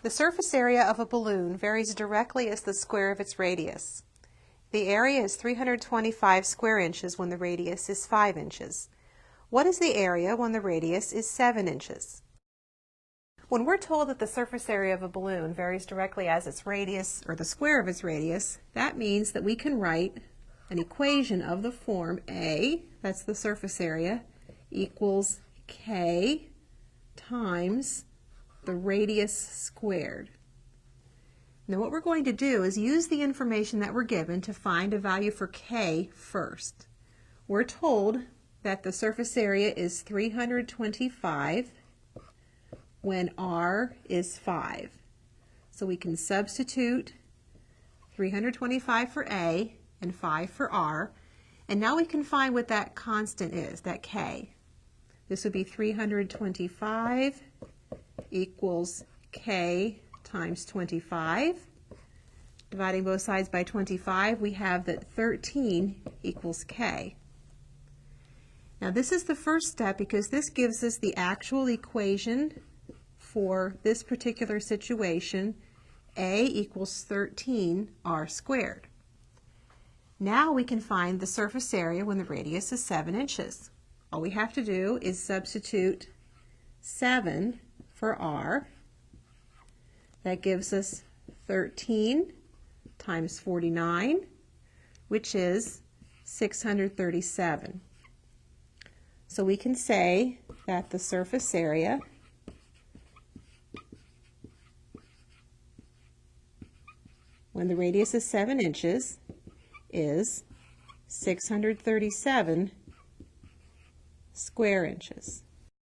The surface area of a balloon varies directly as the square of its radius. The area is 325 square inches when the radius is 5 inches. What is the area when the radius is 7 inches? When we're told that the surface area of a balloon varies directly as its radius, or the square of its radius, that means that we can write an equation of the form A, that's the surface area, equals K times the radius squared. Now what we're going to do is use the information that we're given to find a value for K first. We're told that the surface area is 325 when R is 5. So we can substitute 325 for A and 5 for R, and now we can find what that constant is, that K. This would be 325 equals K times 25. Dividing both sides by 25, we have that 13 equals K. Now this is the first step because this gives us the actual equation for this particular situation. A equals 13 R squared. Now we can find the surface area when the radius is 7 inches. All we have to do is substitute 7 for R. That gives us 13 times 49, which is 637. So we can say that the surface area when the radius is 7 inches is 637 square inches.